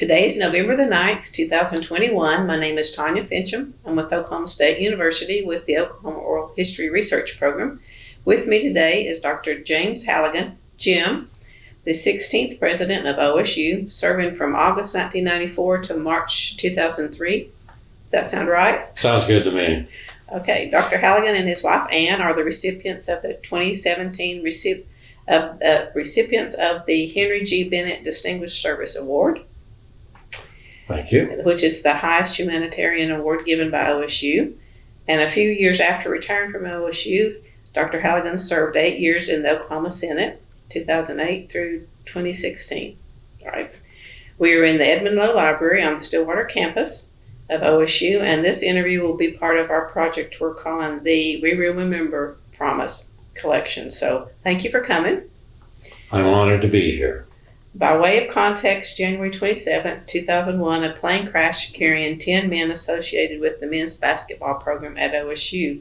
Today is November the 9th, 2021. My name is Tanya Finchum. I'm with Oklahoma State University with the Oklahoma Oral History Research Program. With me today is Dr. James Halligan, Jim, the 16th president of OSU, serving from August 1994 to March 2003. Does that sound right? Sounds good to me. Okay. Dr. Halligan and his wife, Ann, are the recipients of the 2017 recipients of the Henry G. Bennett Distinguished Service Award. Thank you. Which is the highest humanitarian award given by OSU. And a few years after retiring from OSU, Dr. Halligan served 8 years in the Oklahoma Senate, 2008 through 2016. All right. We are in the Edmond Lowe Library on the Stillwater campus of OSU, and this interview will be part of our project we're calling the We Remember Promise collection. So thank you for coming. I'm honored to be here. By way of context, January 27th, 2001, a plane crashed carrying 10 men associated with the men's basketball program at OSU.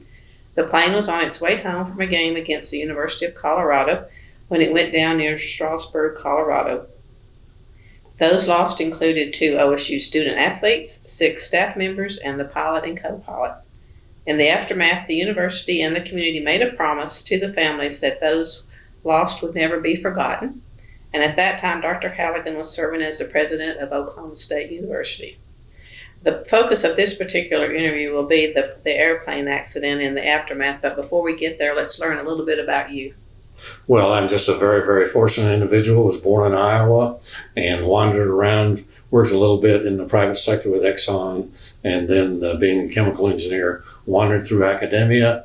The plane was on its way home from a game against the University of Colorado when it went down near Strasburg, Colorado. Those lost included 2 OSU student athletes, 6 staff members, and the pilot and co-pilot. In the aftermath, the university and the community made a promise to the families that those lost would never be forgotten. And at that time, Dr. Halligan was serving as the president of Oklahoma State University. The focus of this particular interview will be the airplane accident and the aftermath. But before we get there, let's learn a little bit about you. Well, I'm just a very, very fortunate individual. I was born in Iowa and wandered around, worked a little bit in the private sector with Exxon, and then being a chemical engineer, wandered through academia,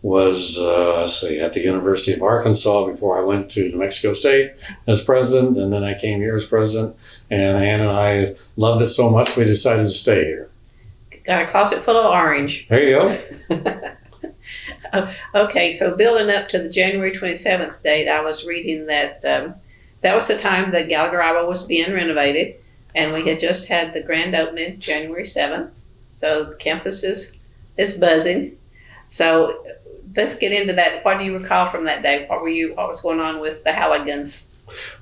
was at the University of Arkansas before I went to New Mexico State as president, and then I came here as president, and Ann and I loved it so much we decided to stay here. Got a closet full of orange. There you go. Okay, so building up to the January 27th date, I was reading that that was the time that Gallagher Iowa was being renovated, and we had just had the grand opening January 7th, so the campus is buzzing. So let's get into that. What do you recall from that day? What was going on with the Halligans?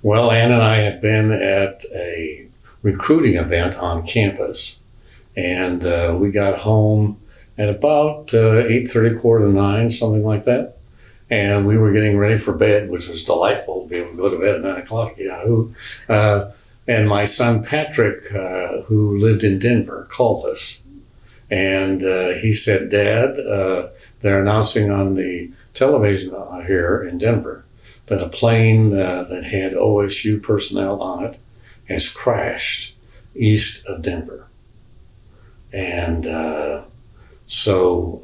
Well, Ann and I had been at a recruiting event on campus, and we got home at about 8:30, 8:45, something like that. And we were getting ready for bed, which was delightful to be able to go to bed at 9 o'clock. And my son Patrick, who lived in Denver, called us. And he said, "Dad, they're announcing on the television here in Denver that a plane that had OSU personnel on it has crashed east of Denver." And so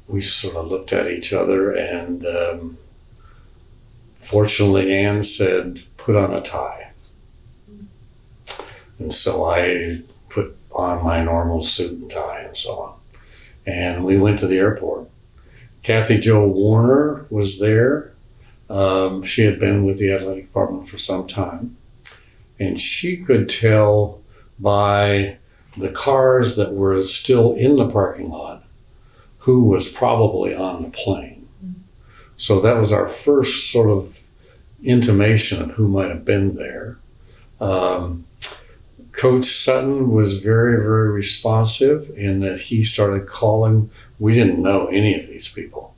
we sort of looked at each other, and fortunately Ann said, "Put on a tie." And so I put on my normal suit and tie and so on. And we went to the airport. Kathy Jo Warner was there. She had been with the athletic department for some time. And she could tell by the cars that were still in the parking lot who was probably on the plane. So that was our first sort of intimation of who might have been there. Coach Sutton was very, very responsive in that he started calling. We didn't know any of these people,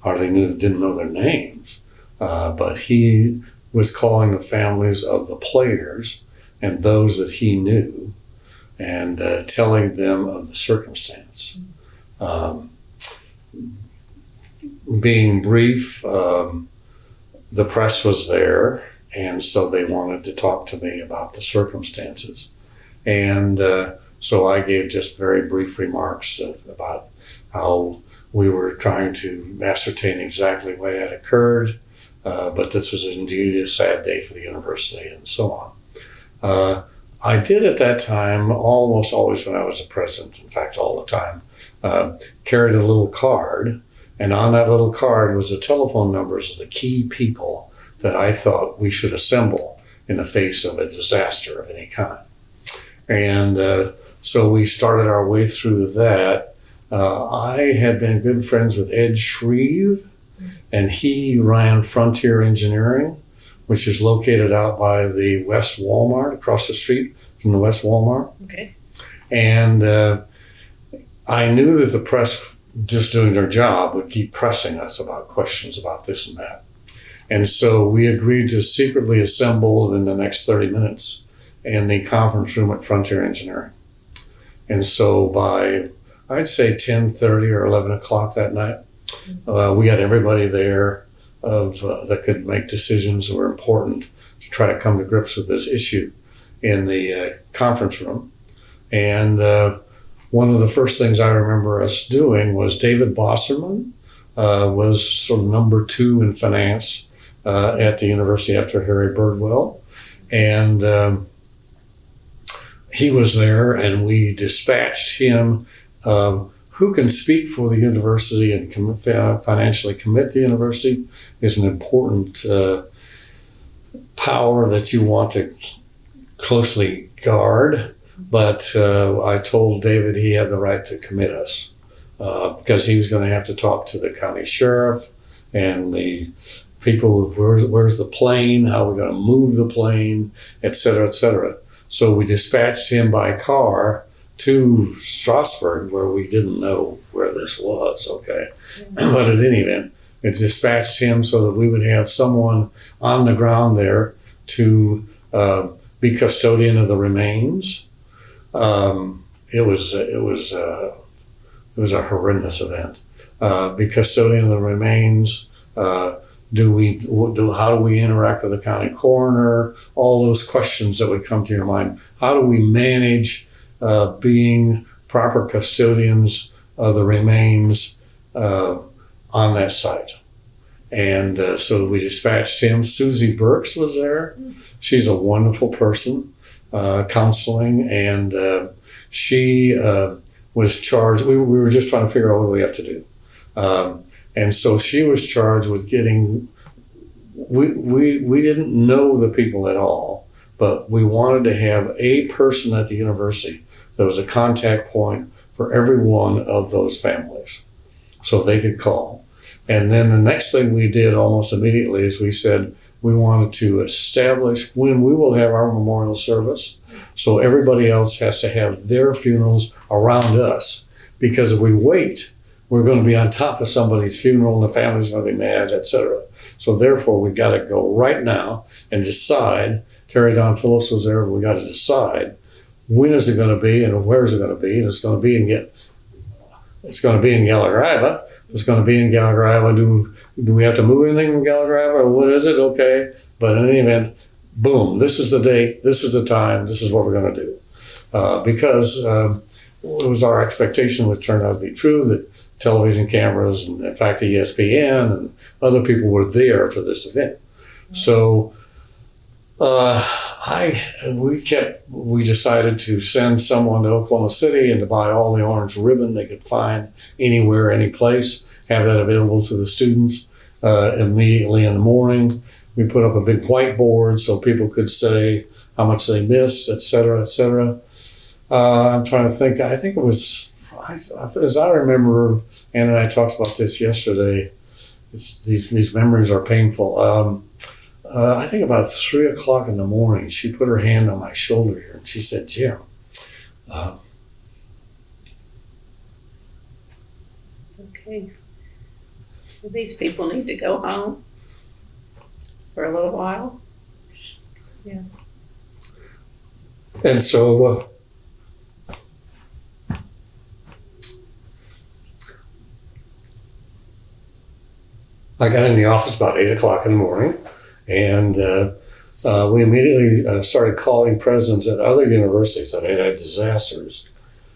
didn't know their names, but he was calling the families of the players and those that he knew and telling them of the circumstance. Being brief, the press was there, and so they wanted to talk to me about the circumstances. And so I gave just very brief remarks about how we were trying to ascertain exactly what had occurred, but this was indeed a sad day for the university and so on. I did at that time, almost always when I was a president, in fact all the time, carried a little card, and on that little card was the telephone numbers of the key people that I thought we should assemble in the face of a disaster of any kind. And so we started our way through that. I had been good friends with Ed Shreve, and he ran Frontier Engineering, which is located out by the West Walmart, across the street from the West Walmart. Okay. And I knew that the press, just doing their job, would keep pressing us about questions about this and that. And so we agreed to secretly assemble in the next 30 minutes in the conference room at Frontier Engineering. And so by, I'd say 10:30 or 11 o'clock that night, we had everybody there that could make decisions that were important to try to come to grips with this issue in the conference room. And one of the first things I remember us doing was David Bosserman was sort of number 2 in finance at the university after Harry Birdwell. And he was there, and we dispatched him. Who can speak for the university and financially commit the university is an important power that you want to closely guard. But I told David he had the right to commit us because he was going to have to talk to the county sheriff and the people, where's the plane, how we're going to move the plane, et cetera, et cetera. So we dispatched him by car to Strasbourg, where we didn't know where this was, okay? But at any event, it dispatched him so that we would have someone on the ground there to be custodian of the remains. It was a horrendous event. Be custodian of the remains. How do we interact with the county coroner? All those questions that would come to your mind. How do we manage being proper custodians of the remains on that site? And so we dispatched him. Susie Burks was there. She's a wonderful person, counseling, and she was charged. We were just trying to figure out what we have to do. And so she was charged with getting, we didn't know the people at all, but we wanted to have a person at the university that was a contact point for every one of those families so they could call. And then the next thing we did almost immediately is we said we wanted to establish when we will have our memorial service, so everybody else has to have their funerals around us, because if we wait, we're going to be on top of somebody's funeral and the family's going to be mad, etc. So therefore, we got to go right now and decide. Terry Don Phillips was there. We got to decide when is it going to be and where is it going to be, and it's going to be in Gallagher-Iva. It's going to be in Gallagher-Iva. Do we have to move anything in Gallagher-Iva, or what is it? Okay, but in any event, boom, this is the date, this is the time, this is what we're going to do, because it was our expectation, which turned out to be true, that television cameras and in fact ESPN and other people were there for this event. So we decided to send someone to Oklahoma City and to buy all the orange ribbon they could find anywhere, any place, have that available to the students immediately in the morning. We put up a big whiteboard so people could say how much they missed, et cetera, et cetera. I'm trying to think. I think it was, as I remember, Ann and I talked about this yesterday. These memories are painful. I think about 3 o'clock in the morning, she put her hand on my shoulder here and she said, "Jim, it's okay. These people need to go home for a little while." Yeah. And so I got in the office about 8 o'clock in the morning, and we immediately started calling presidents at other universities that had disasters.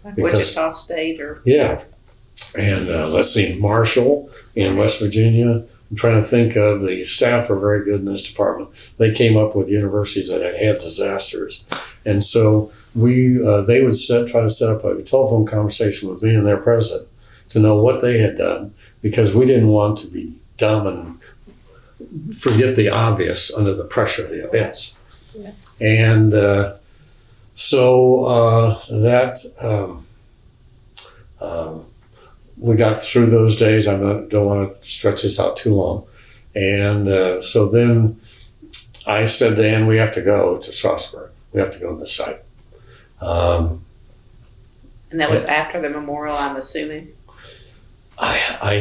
Like Wichita State or... Yeah. And let's see, Marshall in West Virginia. I'm trying to think of the staff are very good in this department. They came up with universities that had disasters. And so they would try to set up a telephone conversation with me and their president to know what they had done, because we didn't want to be dumb and forget the obvious under the pressure of the events. Yeah. And we got through those days. I don't want to stretch this out too long. And so then I said to Ann, we have to go to Strasbourg. We have to go to the site. And that was after the memorial, I'm assuming. I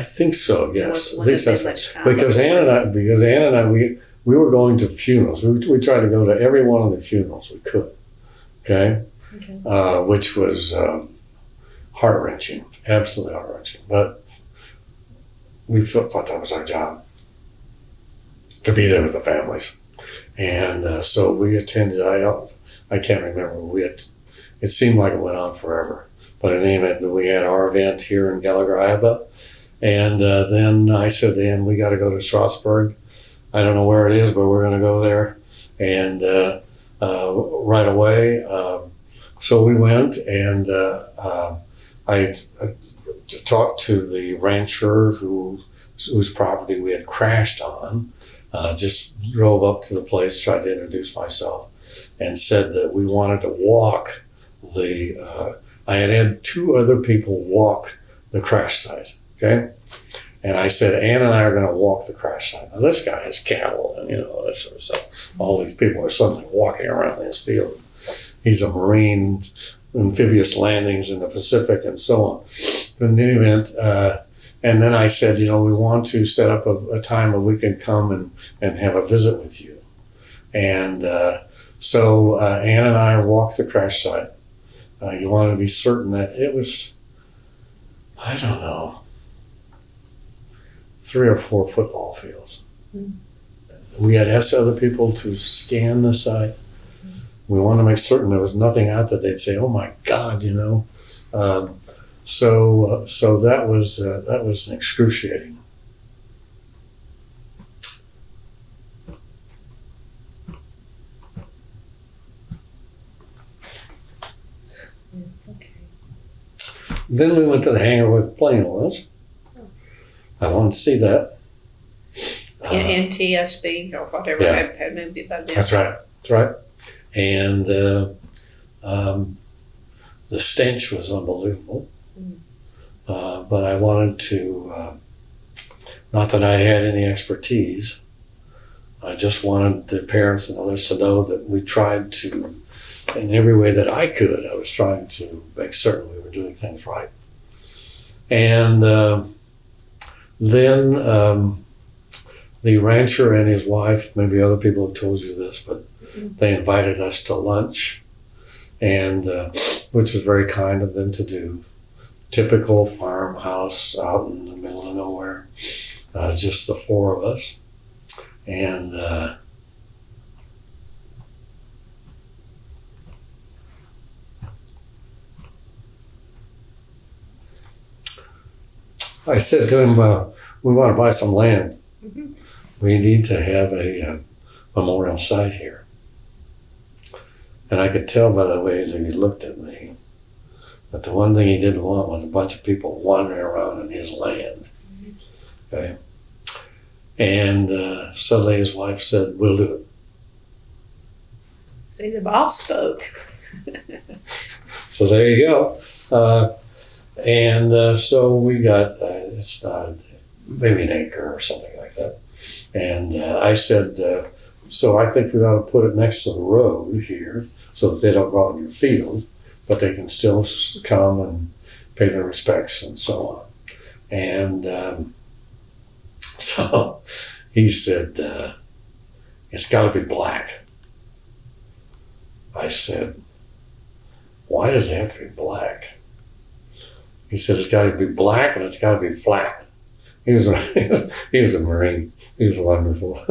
think so. Yes, I think so. Much time Because Ann and I, we were going to funerals. We tried to go to every one of the funerals we could. Okay. Which was heart wrenching, absolutely heart wrenching. But we thought that was our job, to be there with the families, and so we attended. I can't remember. It seemed like it went on forever. But in any event, we had our event here in Gallagher, Iowa, and then I said to Ann, we got to go to Strasbourg. I don't know where it is, but we're going to go there, and right away. So we went, and I talked to the rancher whose property we had crashed on. Just drove up to the place, tried to introduce myself, and said that we wanted to walk I had 2 other people walk the crash site, okay? And I said, Ann and I are going to walk the crash site. Now, this guy has cattle, and, that sort of stuff. All these people are suddenly walking around his field. He's a Marine, amphibious landings in the Pacific, and so on. In the event, and then I said, we want to set up a time where we can come and have a visit with you. And so Ann and I walked the crash site. You want to be certain that it was, I don't know, 3 or 4 football fields. Mm-hmm. We had asked other people to scan the site. Mm-hmm. We wanted to make certain there was nothing out that they'd say, oh my God, So that was excruciating. It's okay. Then we went to the hangar where the plane was. I wanted to see that. In TSB or whatever had moved it by then. That's right. And the stench was unbelievable. But I wanted to, not that I had any expertise, I just wanted the parents and others to know that we tried to, in every way that I could, I was trying to make certain we were doing things right. And then the rancher and his wife, maybe other people have told you this, but they invited us to lunch, and which was very kind of them to do. Typical farmhouse out in the middle of nowhere, just the 4 of us. And I said to him, we want to buy some land. Mm-hmm. We need to have a memorial site here. And I could tell by the way that he looked at me that the one thing he didn't want was a bunch of people wandering around in his land. Okay. And suddenly his wife said, we'll do it. See, the boss spoke. So there you go. And so we got, it's not, maybe an acre or something like that. And I said, so I think we ought to put it next to the road here so that they don't go out in your field, but they can still come and pay their respects and so on. And so he said, it's got to be black. I said, why does it have to be black? He said, it's got to be black and it's got to be flat. He was a Marine. He was wonderful.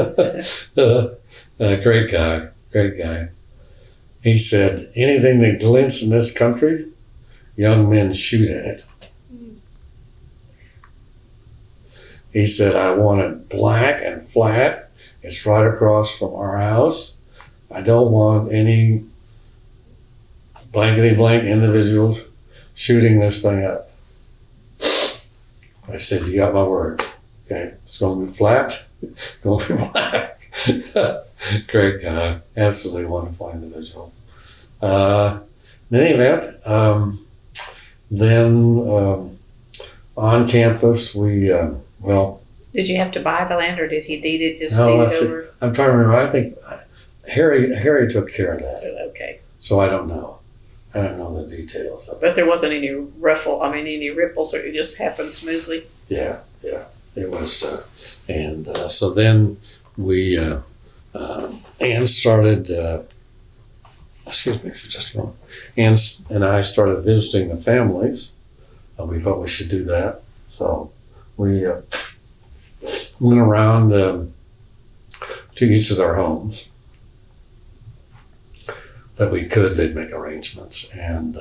Great guy. He said, anything that glints in this country, young men shoot at it. He said, I want it black and flat. It's right across from our house. I don't want any blankety blank individuals shooting this thing up. I said, you got my word. Okay, it's going to be flat. It's going to be black. Great guy. Absolutely wonderful individual. In any event, then on campus, we, did Did you have to buy the land, or did he deed it, just No, deed let's it see. over? I'm trying to remember. I think Harry took care of that. Okay. So I don't know. I don't know the details of it. But there wasn't any any ripples, or it just happened smoothly? Yeah. It was, so then we, Ann started, excuse me for just a moment. Ann and I started visiting the families. We thought we should do that. So we went around to each of their homes that we could. They'd make arrangements, and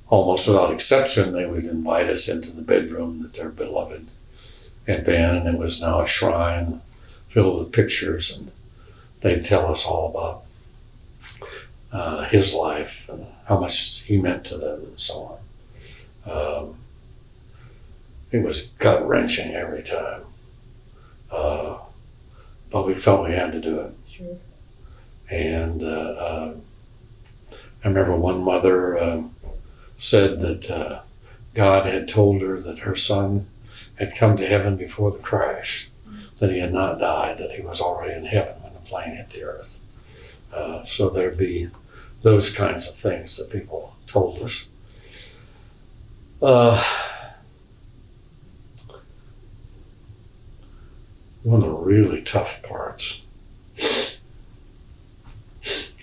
almost without exception, they would invite us into the bedroom that their beloved had been, and it was now a shrine filled with pictures, and they'd tell us all about his life and how much he meant to them and so on. It was gut-wrenching every time, but we felt we had to do it. Sure. And I remember one mother said that God had told her that her son had come to heaven before the crash, that he had not died, that he was already in heaven when the plane hit the earth. So there'd be those kinds of things that people told us. One of the really tough parts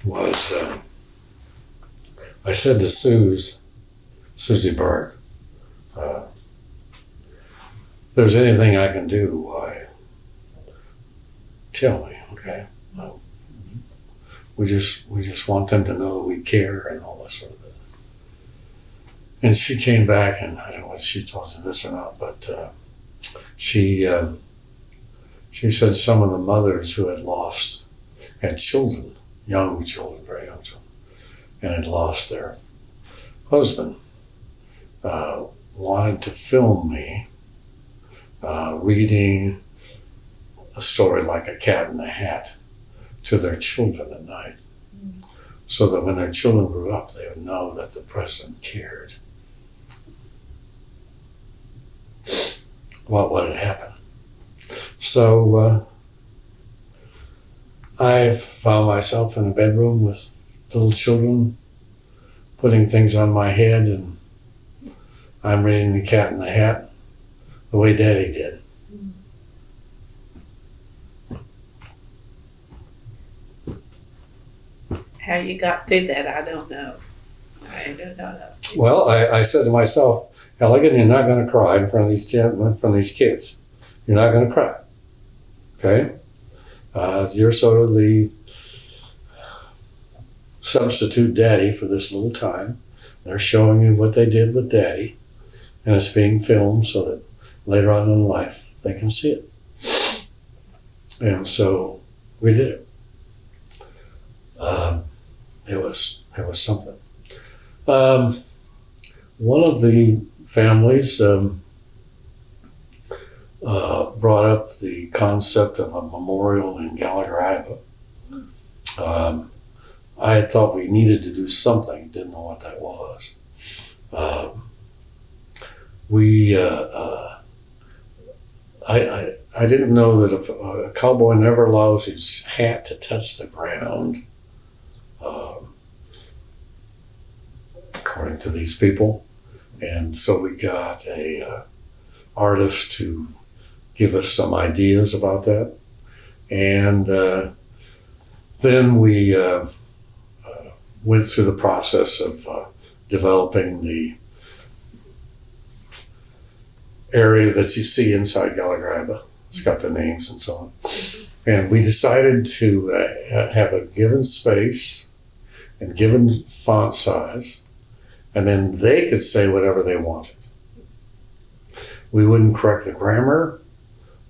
was I said to Susie Burke, if there's anything I can do, why, tell me, okay? We just want them to know that we care and all that sort of thing. And she came back, and I don't know if she told you this or not, but she said some of the mothers who had children, young children, very young children, and had lost their husband, wanted to film me reading a story like A Cat in the Hat to their children at night, so that when their children grew up, they would know that the president cared about what had happened. So I found myself in a bedroom with little children putting things on my head, and I'm reading The Cat in the Hat the way Daddy did. How you got through that, I don't know. I don't know. Well, I said to myself, Halligan, you're not going to cry in front of these kids. You're not going to cry. Okay? You're sort of the substitute daddy for this little time. They're showing you what they did with Daddy, and it's being filmed so that later on in life they can see it. And so we did it. It was something. One of the families brought up the concept of a memorial in Gallagher. I had thought we needed to do something, didn't know what that was. I didn't know that a cowboy never allows his hat to touch the ground, according to these people. And so we got a artist to give us some ideas about that. And then we went through the process of developing the area that you see inside Gallagher. It's got the names and so on. And we decided to have a given space and given font size, and then they could say whatever they wanted. We wouldn't correct the grammar.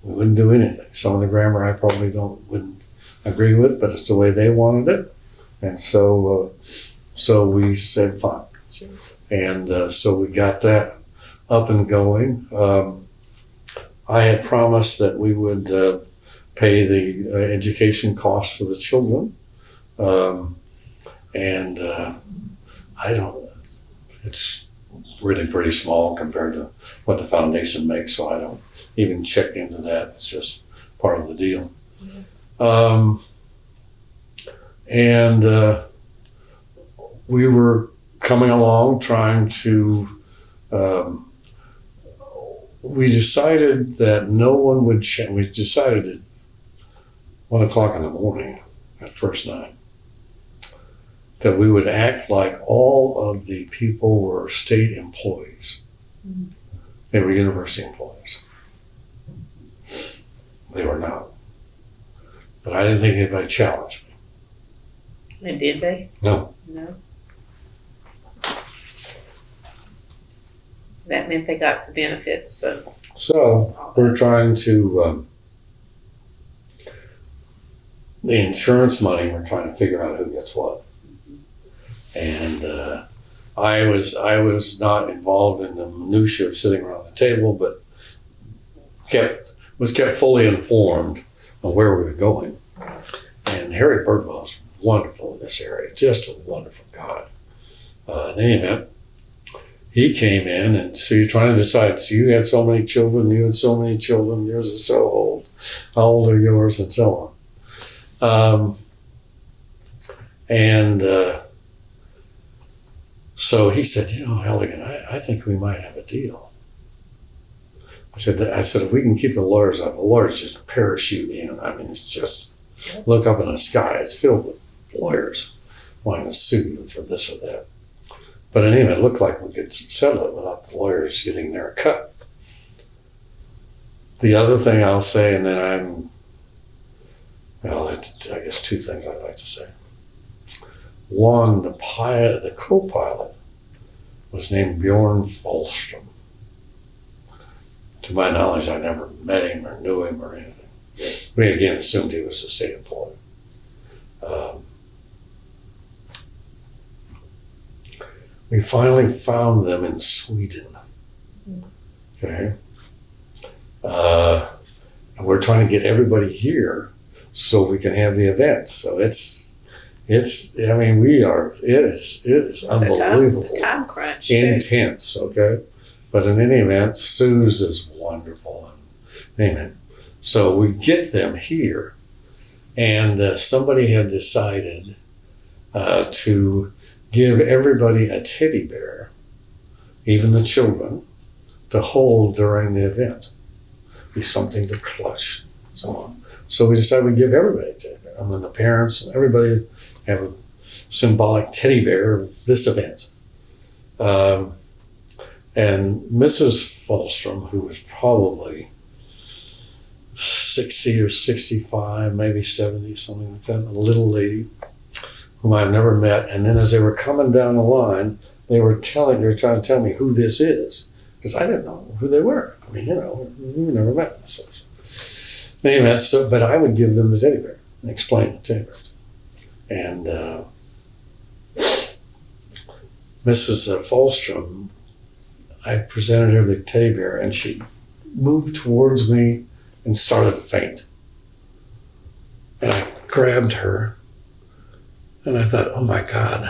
We wouldn't do anything. Some of the grammar I probably wouldn't agree with, but it's the way they wanted it. And so we said fine. Sure. And so we got that up and going. I had promised that we would pay the education costs for the children. really pretty small compared to what the foundation makes, so I don't even check into that. It's just part of the deal. And we were coming along trying to, we decided that no one would check. We decided at 1 o'clock in the morning, that first night, that we would act like all of the people were state employees. They were university employees. They were not. But I didn't think anybody challenged me. And did they? No. No. That meant they got the benefits. So we're trying to, the insurance money, we're trying to figure out who gets what. And I was not involved in the minutia of sitting around the table, but was kept fully informed on where we were going. And Harry Birdwell is wonderful in this area, just a wonderful guy. In any event, he came in, and so you're trying to decide, so you had so many children, you had so many children, yours is so old, how old are yours, and so on. So he said, Halligan, I think we might have a deal. I said, if we can keep the lawyers out, the lawyers just parachute in. I mean, it's just, look up in the sky, it's filled with lawyers wanting to sue you for this or that. But anyway, it looked like we could settle it without the lawyers getting their cut. The other thing I'll say, and then I guess two things I'd like to say. One, the co-pilot was named Bjorn Folstrom. To my knowledge, I never met him or knew him or anything. We again assumed he was a state employee. We finally found them in Sweden. Okay. And we're trying to get everybody here so we can have the event. So it is unbelievable. The time crunch, too. Intense, okay? But in any event, Sue's is wonderful. Amen. So we get them here, and somebody had decided to give everybody a teddy bear, even the children, to hold during the event. Be something to clutch, so on. So we decided we'd give everybody a teddy bear. I mean, the parents and everybody have a symbolic teddy bear of this event. And Mrs. Folstrom, who was probably 60 or 65, maybe 70, something like that, a little lady whom I've never met. And then as they were coming down the line, they were trying to tell me who this is, because I didn't know who they were. I mean, we never met. But I would give them the teddy bear and explain the teddy bear. And Mrs. Folstrom, I presented her the teddy bear, and she moved towards me and started to faint. And I grabbed her, and I thought, oh my God,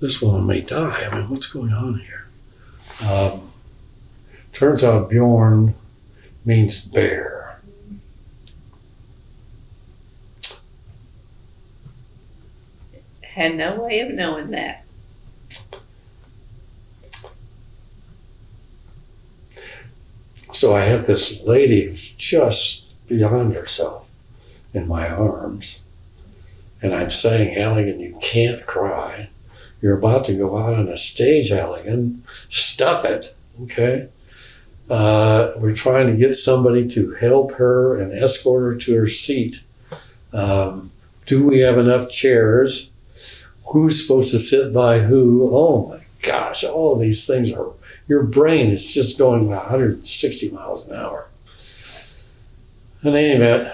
this woman may die. I mean, what's going on here? Turns out Bjorn means bear. Had no way of knowing that. So I had this lady who's just beyond herself in my arms. And I'm saying, Halligan, you can't cry. You're about to go out on a stage, Halligan. Stuff it, okay? We're trying to get somebody to help her and escort her to her seat. Do we have enough chairs? Who's supposed to sit by who? Oh my gosh, all of these things are, your brain is just going 160 miles an hour. In any event,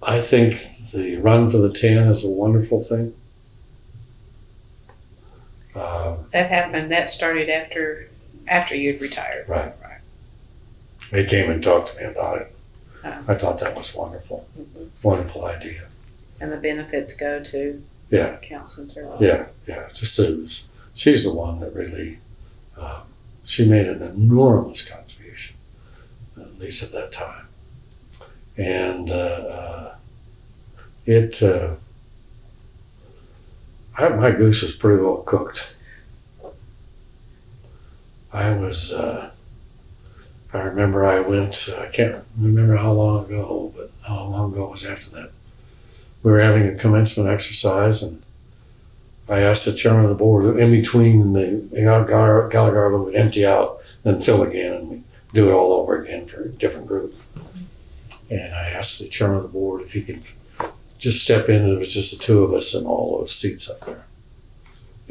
I think the run for the 10 is a wonderful thing. That started after you'd retired. Right. They came and talked to me about it. I thought that was wonderful. Wonderful idea. And the benefits go to? Yeah. Counseling services. Yeah, to Suze. She's the one that really, she made an enormous contribution, at least at that time. And my goose was pretty well cooked. I remember I went, I can't remember how long ago, but how long ago it was after that. We were having a commencement exercise, and I asked the chairman of the board, in between the Gallagher would empty out, then fill again, and we do it all over again for a different group. And I asked the chairman of the board if he could just step in, and it was just the two of us in all those seats up there.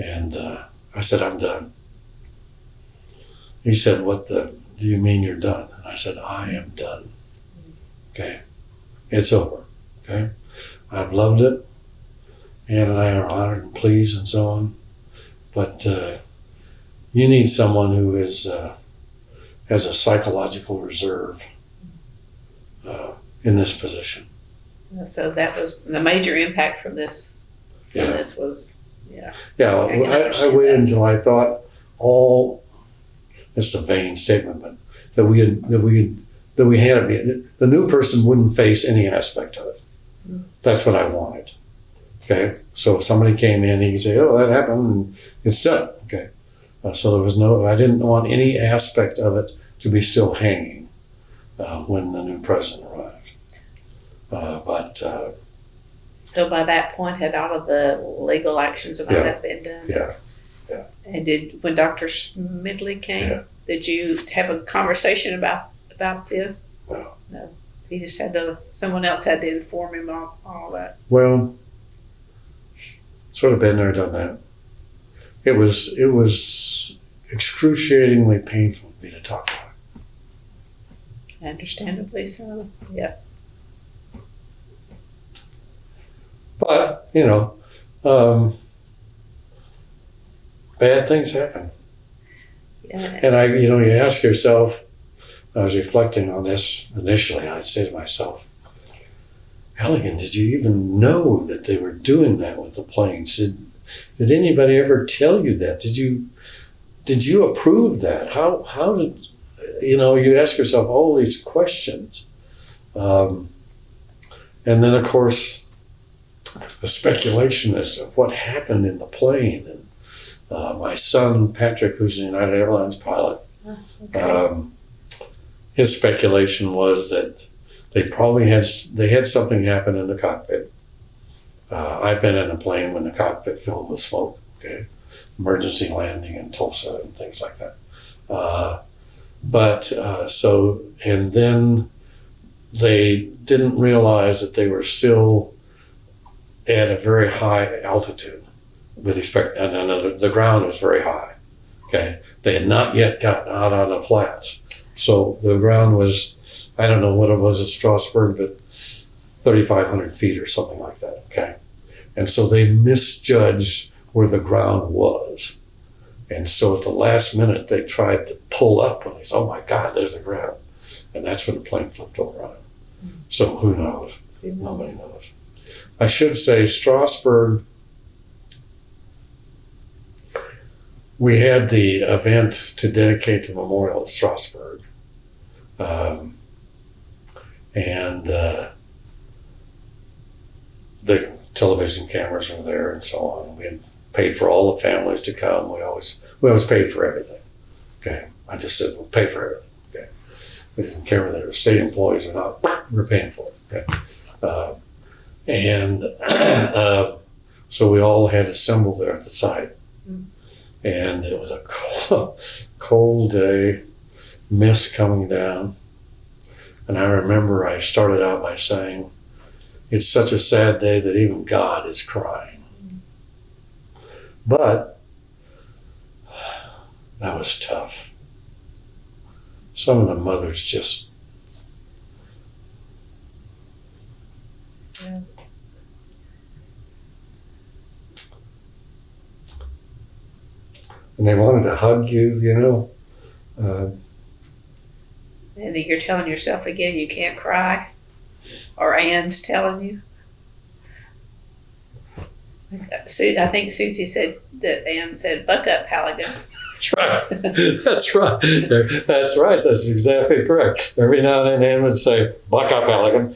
And I said, I'm done. He said, what do you mean you're done? And I said, I am done. Okay. It's over. Okay. I've loved it. Ann and I are honored and pleased and so on. But you need someone who has a psychological reserve in this position. So that was the major impact from this. This was, Yeah, I waited until I thought it's a vain statement, but that we had the new person wouldn't face any aspect of it. That's what I wanted. Okay, so if somebody came in, he could say, "Oh, that happened," and it's done. Okay, so there was I didn't want any aspect of it to be still hanging when the new president arrived. So by that point, had all of the legal actions and all that been done? Yeah. And when Dr. Smedley came, did you have a conversation about this? No. He just someone else had to inform him all that. Well, sort of been there, done that. It was excruciatingly painful for me to talk about it. Understandably so. Yeah. But, bad things happen. Yeah. And you ask yourself, I was reflecting on this initially, I'd say to myself, Halligan, did you even know that they were doing that with the planes? Did anybody ever tell you that? Did you approve that? How did, you ask yourself all these questions. And then, of course, the speculation as to what happened in the plane. And my son, Patrick, who's a United Airlines pilot, his speculation was that they had something happen in the cockpit. I've been in a plane when the cockpit filled with smoke, okay? Emergency landing in Tulsa and things like that. And then they didn't realize that they were still at a very high altitude with respect, and the ground was very high, okay? They had not yet gotten out on the flats. So the ground was, I don't know what it was at Strasbourg, but 3,500 feet or something like that, okay? And so they misjudged where the ground was. And so at the last minute, they tried to pull up and they said, oh my God, there's the ground. And that's when the plane flipped over on it. So who knows? Nobody knows. I should say Strasbourg, we had the event to dedicate the memorial at Strasbourg. The television cameras were there and so on. We had paid for all the families to come. We always paid for everything. Okay. I just said we'll pay for everything. Okay. We didn't care whether they were state employees or not. We're paying for it. Okay. So we all had assembled there at the site. And it was a cold day, mist coming down. And I remember I started out by saying, it's such a sad day that even God is crying. But that was tough. Some of the mothers just... Yeah. And they wanted to hug you, And you're telling yourself again you can't cry, or Ann's telling you. I think Susie said that Ann said, "Buck up, Halligan." That's right. That's right. That's right. That's exactly correct. Every now and then Ann would say, "Buck up, Halligan."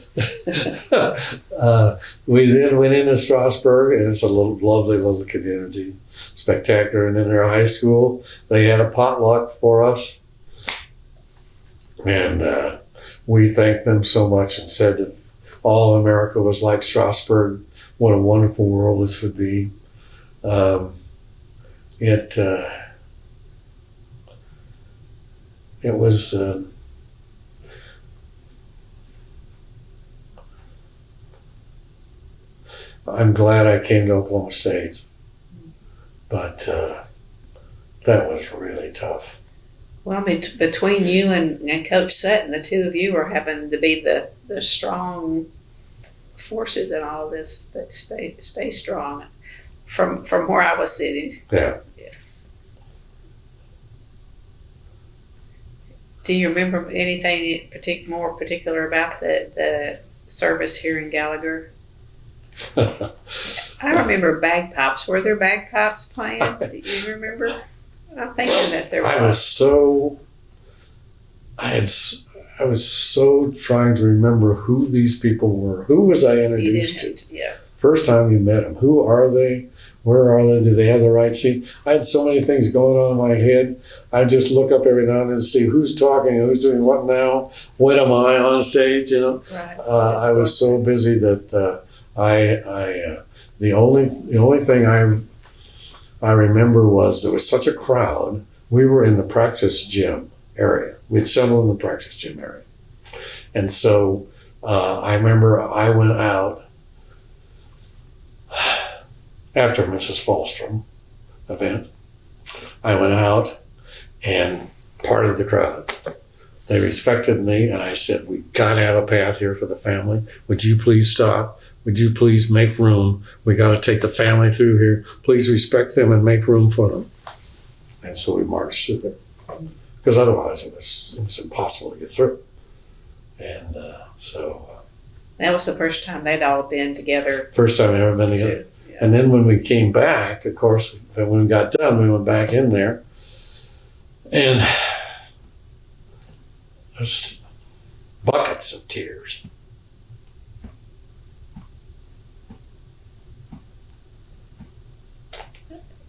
We then went into Strasburg, and it's a lovely little community, spectacular. And in their high school, they had a potluck for us, and we thanked them so much and said that all of America was like Strasburg. What a wonderful world this would be. It was I'm glad I came to Oklahoma State, but that was really tough. Well, between you and Coach Sutton, the two of you are having to be the strong forces in all of this that stay strong from where I was sitting. Yeah. Yes. Do you remember anything more particular about the service here in Gallagher? I remember bagpipes. Were there bagpipes playing? Do you remember? I'm thinking that there was. I was so trying to remember who these people were. Who was I introduced to? Yes. First time you met them. Who are they? Where are they? Do they have the right seat? I had so many things going on in my head. I just look up every now and then and see who's talking, who's doing what now. When am I on stage? You know. Right. I was so busy that the only thing I remember was there was such a crowd. We were in the practice gym area. We had several in the practice gym area. And so I remember I went out after Mrs. Falstrom event. I went out and parted the crowd. They respected me, and I said, "We got to have a path here for the family. Would you please stop? Would you please make room? We got to take the family through here. Please respect them and make room for them." And so we marched through there, because otherwise it was impossible to get through. And that was the first time they'd all been together. First time I'd ever been together. Yeah. And then when we came back, of course, when we got done, we went back in there, and there's buckets of tears.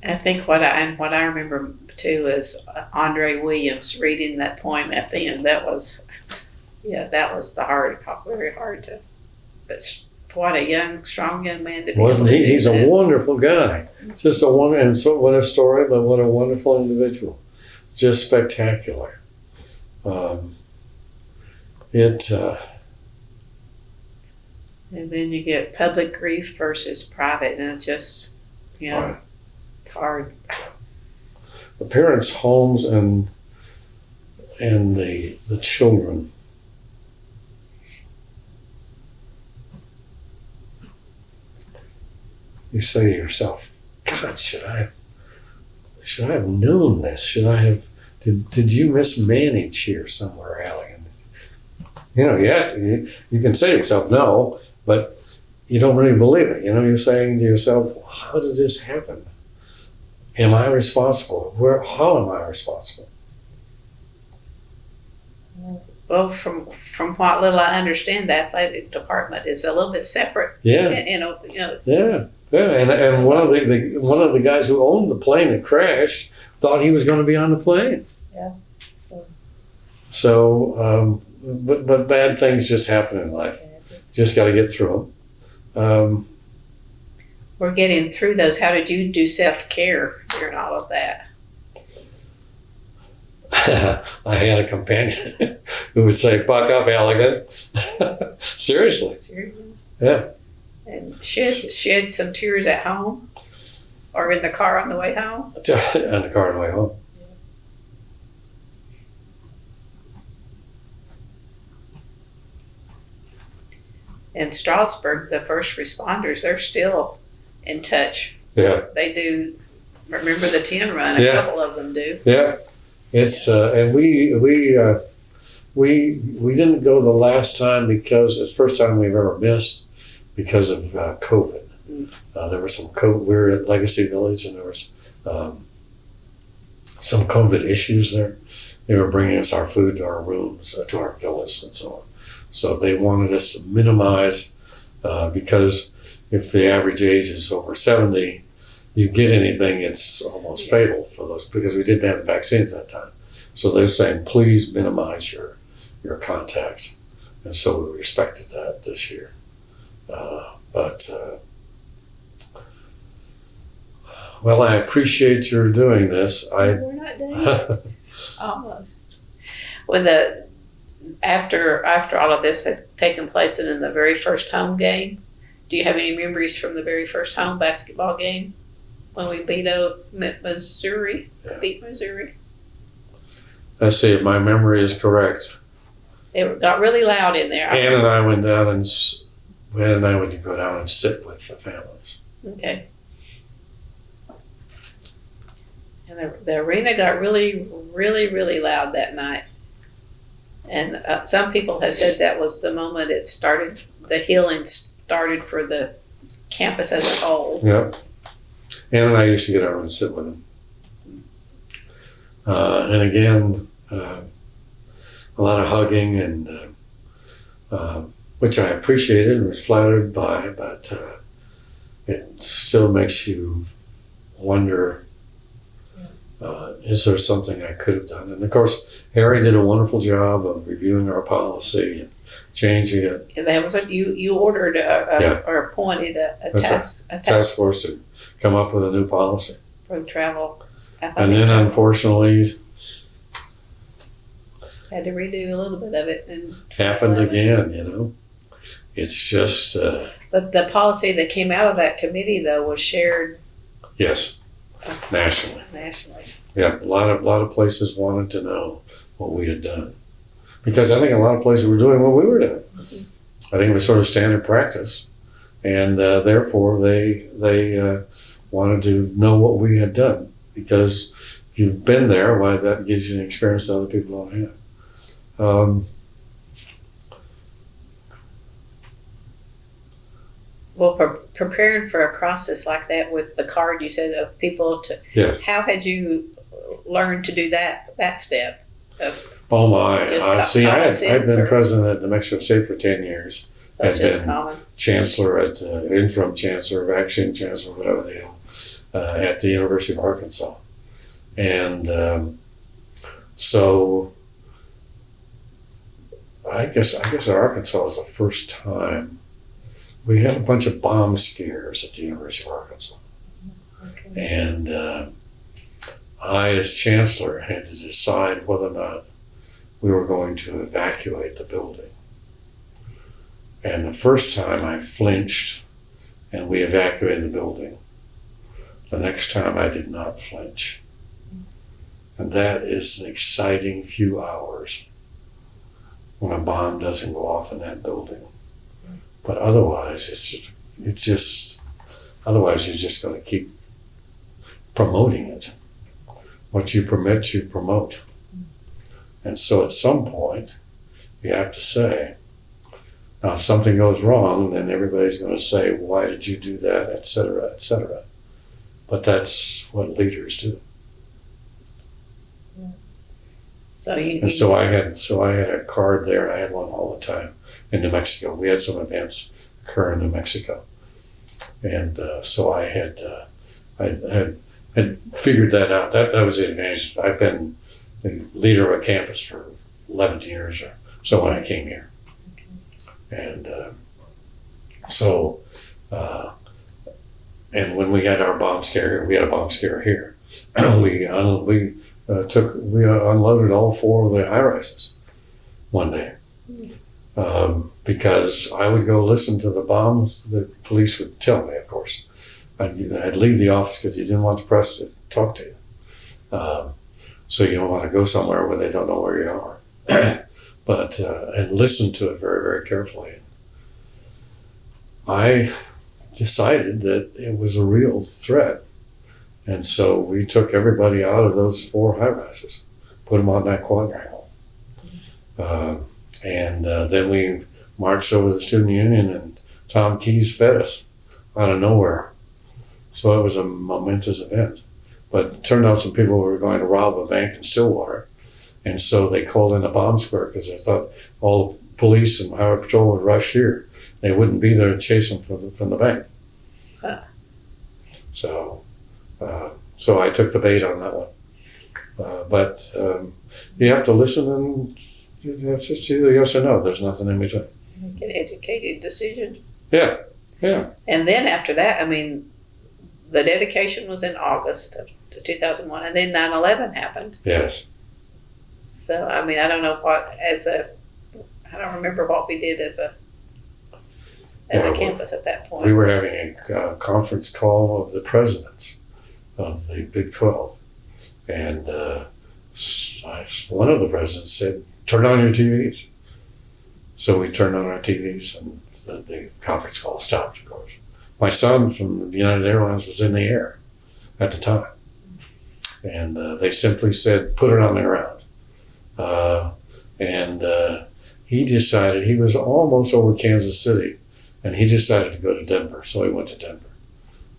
I think what I remember too is Andre Williams reading that poem at the end. That was very hard to. But what a strong young man to be. Wasn't he? He's a wonderful guy. Just a wonder, and so what a story, but what a wonderful individual. Just spectacular. And then you get public grief versus private, and it just, Right. It's hard. The parents' homes and the children. You say to yourself, "God, should I have known this? Should I have? Did you mismanage here somewhere, Halligan?" Yes, you can say to yourself no, but you don't really believe it. You're saying to yourself, "How does this happen? Am I responsible? How am I responsible?" Well, from what little I understand, the athletic department is a little bit separate. Yeah. It's, Yeah, and one of the guys who owned the plane that crashed thought he was going to be on the plane. Yeah. So, but bad things just happen in life. Yeah, just got to get through them. We're getting through those. How did you do self-care during all of that? I had a companion who would say, "Buck up, Halligan." Seriously. Yeah. And shed some tears at home or in the car on the way home? On the car on the way home. In Strasburg, the first responders, they're still in touch. Yeah. They do remember the 10 run. A couple of them do. Yeah. It's and we didn't go the last time because it's the first time we've ever missed because of COVID. Mm-hmm. There were we were at Legacy Village, and there was some COVID issues there. They were bringing us our food to our rooms, to our villas, and so on. So they wanted us to minimize, because if the average age is over 70, you get anything, it's almost fatal for those, because we didn't have the vaccines that time. So they're saying, please minimize your contacts. And so we respected that this year. Well, I appreciate your doing this. We're not doing it. Almost. When after all of this had taken place and in the very first home game, do you have any memories from the very first home basketball game when we beat Missouri? Yeah. Beat Missouri. Let's see if my memory is correct. It got really loud in there. Ann and I went down and would go down and sit with the families. Okay. And the arena got really, really, really loud that night. And some people have said that was the moment it started, the healing started for the campus as a whole. Yeah. Ann and I used to get over and sit with them. And again, a lot of hugging, and which I appreciated and was flattered by, but it still makes you wonder, is there something I could have done? And of course, Harry did a wonderful job of reviewing our policy and changing it. And that was what you ordered or appointed a task force to come up with a new policy for travel. And then, unfortunately, had to redo a little bit of it, and happened again. You know, it's just. But the policy that came out of that committee, though, was shared. Yes, nationally. Nationally. Yeah, a lot of places wanted to know what we had done, because I think a lot of places were doing what we were doing. Mm-hmm. I think it was sort of standard practice, and therefore they wanted to know what we had done, because if you've been there, why, that gives you an experience that other people don't have. Well, preparing for a crisis like that with the card you said of people to, yes. How had you learned to do that step? Oh my! I've been or, president at New Mexico State for 10 years. So I've just been common. Chancellor at interim chancellor, acting chancellor, whatever the hell, at the University of Arkansas, and so I guess Arkansas was the first time we had a bunch of bomb scares at the University of Arkansas. Okay. And I, as chancellor, had to decide whether or not we were going to evacuate the building. And the first time I flinched and we evacuated the building. The next time I did not flinch. And that is an exciting few hours when a bomb doesn't go off in that building. But otherwise, otherwise you're just going to keep promoting it. What you permit, you promote. And so at some point, you have to say, now if something goes wrong, then everybody's going to say, why did you do that, et cetera, et cetera. But that's what leaders do. So I had a card there, and I had one all the time in New Mexico. We had some events occur in New Mexico, and so I had figured that out. That was the advantage. I've been the leader of a campus for 11 years or so when I came here, and and when we had our bomb scare, we had a bomb scare here. We unloaded all 4 of the high-rises one day. Because I would go listen to the bombs. The police would tell me, of course. I'd leave the office because you didn't want the press to talk to you. So you don't want to go somewhere where they don't know where you are. But and listen to it very, very carefully. I decided that it was a real threat. And so we took everybody out of those 4 high-rises, put them on that quadrangle. And then we marched over to the student union, and Tom Keyes fed us out of nowhere. So it was a momentous event. But it turned out some people were going to rob a bank in Stillwater. And so they called in a bomb square because they thought all the police and highway patrol would rush here. They wouldn't be there to chase them from the bank. Huh. So I took the bait on that one. But you have to listen, and it's just either yes or no. There's nothing in between. Make an educated decision. Yeah. And then after that, I mean, the dedication was in August of 2001, and then 9/11 happened. Yes. So, I mean, I don't know I don't remember what we did as a campus at that point. We were having a conference call of the presidents of the Big 12. And one of the presidents said, turn on your TVs. So we turned on our TVs, and the conference call stopped, of course. My son from United Airlines was in the air at the time. And they simply said, put it on the ground. He decided, he was almost over Kansas City, and he decided to go to Denver. So he went to Denver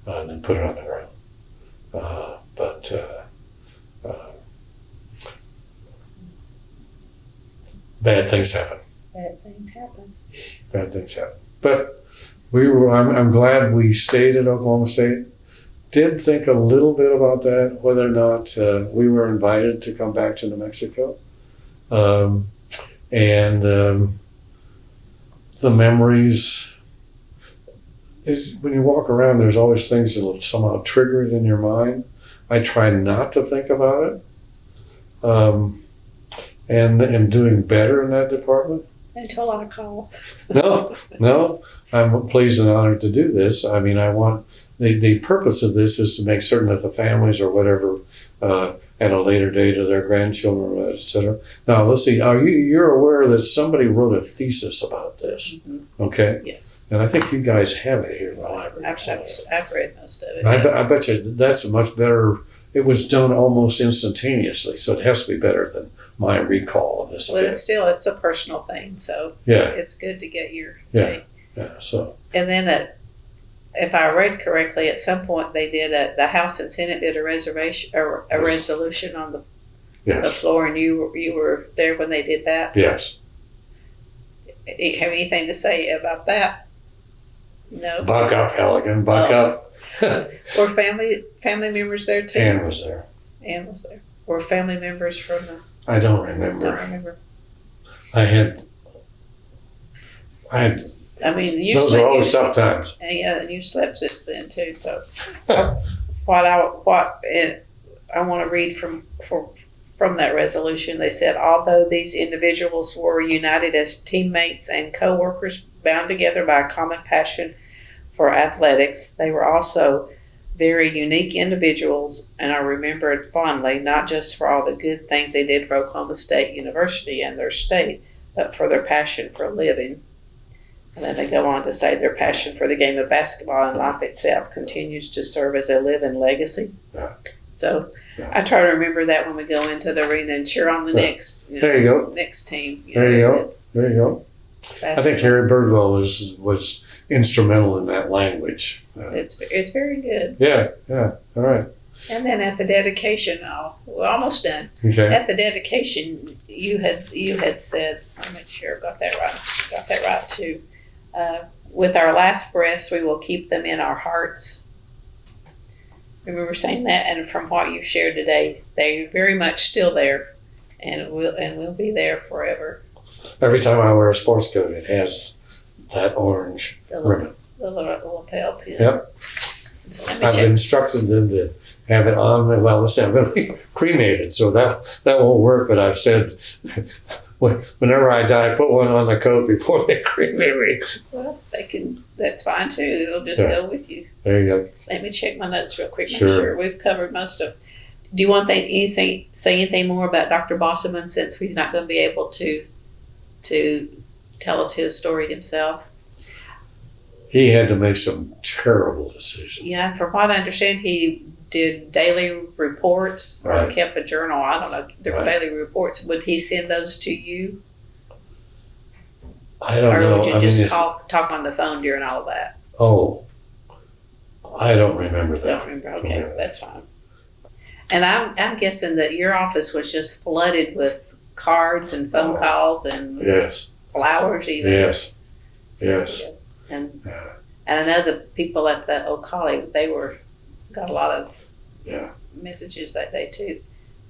and then put it on the ground. Bad things happen. Bad things happen. But I'm glad we stayed at Oklahoma State. Did think a little bit about that, whether or not we were invited to come back to New Mexico. The memories is when you walk around, there's always things that will somehow trigger it in your mind. I try not to think about it. And am doing better in that department. Until I call. No, I'm pleased and honored to do this. I mean, I want, the purpose of this is to make certain that the families or whatever, at a later date, of their grandchildren, et cetera. Now, let's see, you're aware that somebody wrote a thesis about this, okay? Yes. And I think you guys have it here in the library. I've read most of it. I bet you that's a much better, it was done almost instantaneously, so it has to be better than my recall of this. But it's a personal thing, so yeah, it's good to get your take. Yeah. So. And then, if I read correctly, at some point they did the House and Senate did a resolution on the floor, and you were there when they did that. Yes. Do you have anything to say about that? No. Buck up, Halligan. Buck up. Were family members there too? Ann was there. Were family members from the? I don't remember. I mean, those are always tough times. Yeah, and you slept since then too. So, what I want to read from that resolution, they said, although these individuals were united as teammates and co-workers, bound together by a common passion for athletics, they were also very unique individuals and are remembered fondly, not just for all the good things they did for Oklahoma State University and their state, but for their passion for living. And then they go on to say their passion for the game of basketball and life itself continues to serve as a living legacy. Yeah. So I try to remember that when we go into the arena and cheer on the next team. There you go. Basketball. I think Harry Birdwell was instrumental in that language. It's very good. Yeah. All right. And then at the dedication, we're almost done. Okay. At the dedication, you had said, I'll make sure I got that right too. With our last breaths, we will keep them in our hearts. Remember saying that, and from what you've shared today, they're very much still there, and will be there forever. Every time I wear a sports coat, it has that orange ribbon. The little lapel pin. Yep. So I've instructed them to have it on. Well, listen, I'm going to be cremated, so that won't work. But I've said, whenever I die, put one on the coat before they cremate me. Well, they can. That's fine too. It'll just go with you. There you go. Let me check my notes real quick. Make sure we've covered most of. Do you want to say anything more about Dr. Bosselman, since he's not going to be able to tell us his story himself? He had to make some terrible decisions. Yeah, from what I understand, he did daily reports or kept a journal. I don't know, daily reports. Would he send those to you? I don't know. Or would you just talk on the phone during all of that? Oh, I don't remember I that. don't remember. Okay, that's fine. And I'm guessing that your office was just flooded with cards and phone calls and Yes. flowers even. Yes. Yes. And I know the people at the OOHRP, they got a lot of messages that day too.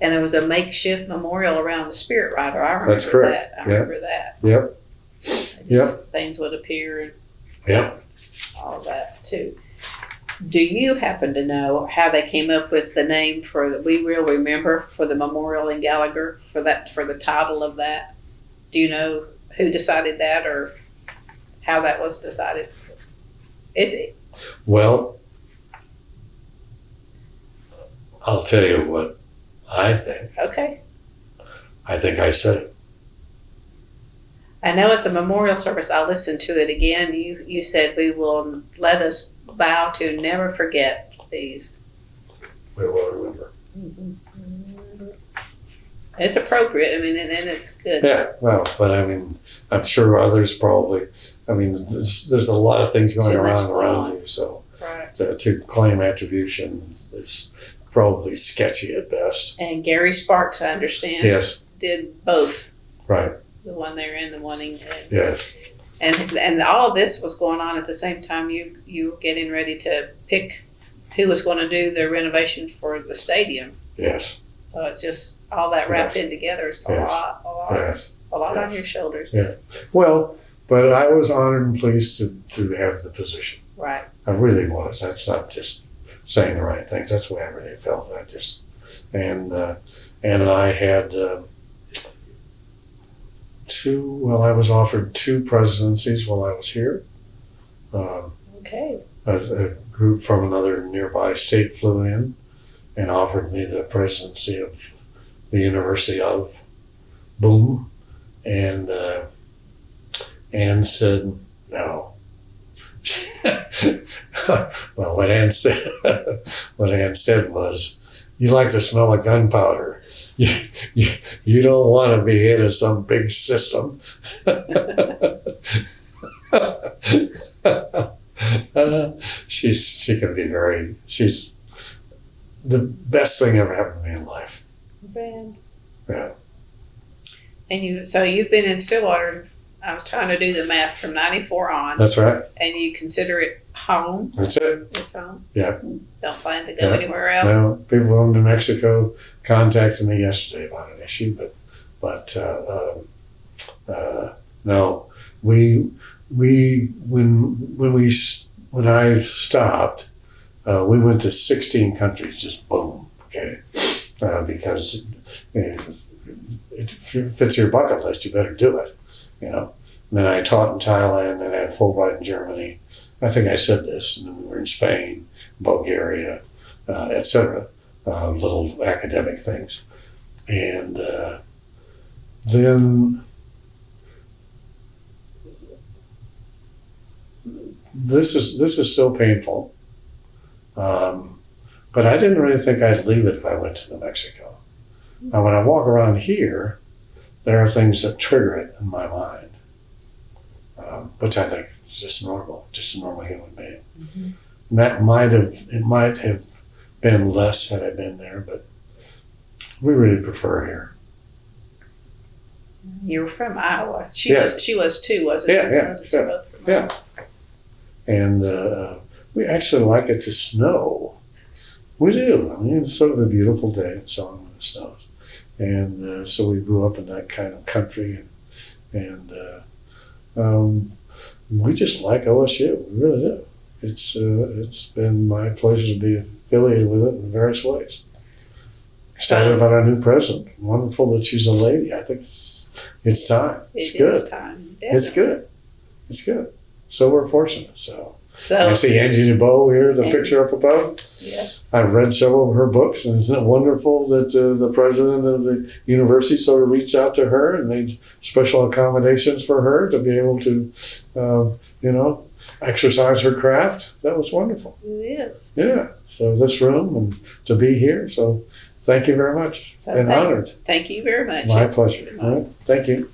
And there was a makeshift memorial around the Spirit Rider. I remember That's correct. that. I remember that. Yep. Things would appear and Yep. all that too. Do you happen to know how they came up with the name for the We Will Remember for the memorial in Gallagher for the title of that? Do you know who decided that or how that was decided? Well, I'll tell you what I think. Okay. I think I said it. I know at the memorial service, I listened to it again. You said we will let us vow to never forget these. We will remember. It's appropriate. I mean, and it's good. Yeah, well, but I mean, I'm sure others probably. I mean, there's a lot of things going around you, so right. to claim attribution is probably sketchy at best. And Gary Sparks, I understand, did both. Right. The one there and the one in England. Yes. And all of this was going on at the same time you were getting ready to pick who was going to do the renovation for the stadium. Yes. So it's just all that wrapped in together. It's a lot on your shoulders. Yeah. Well, but I was honored and pleased to have the position. Right. I really was. That's not just saying the right things. That's the way I really felt. And I had I was offered 2 presidencies while I was here. Okay. A group from another nearby state flew in and offered me the presidency of the University of Boom, and said no. Well, what Ann said was, "You like the smell of gunpowder. You don't want to be head of some big system." She can be she's the best thing ever happened to me in life. Zen. Yeah. And you've been in Stillwater. I was trying to do the math from 94 on. That's right. And you consider it home. That's it. It's home. Yeah. Don't plan to go anywhere else. No, people from New Mexico contacted me yesterday about an issue, but no, when I stopped, we went to 16 countries, just boom, okay, because it fits your bucket list. You better do it, And then I taught in Thailand, then I had Fulbright in Germany. I think I said this, and then we were in Spain, Bulgaria, etc. Little academic things, and then this is still painful, but I didn't really think I'd leave it if I went to New Mexico. Now, when I walk around here, there are things that trigger it in my mind, which I think is just normal, just a normal human being. Mm-hmm. And that might have been less had I been there, but we really prefer here. You were from Iowa. She was too, wasn't it? Yeah. And we actually like it to snow. We do. I mean, it's sort of a beautiful day and so on when it snows. And so we grew up in that kind of country, and we just like OSU. We really do. It's been my pleasure to be affiliated with it in various ways. Excited about our new president. Wonderful that she's a lady. I think it's time. It's good. Time. It's good. It's good. So we're fortunate. So I see Angie DeBow here, the picture up above. Yes. I've read several of her books, and isn't it wonderful that the president of the university sort of reached out to her and made special accommodations for her to be able to, exercise her craft. That was wonderful. It is. Yeah. So this room and to be here. So thank you very much. Been honored. Thank you very much. My pleasure. All right. Thank you.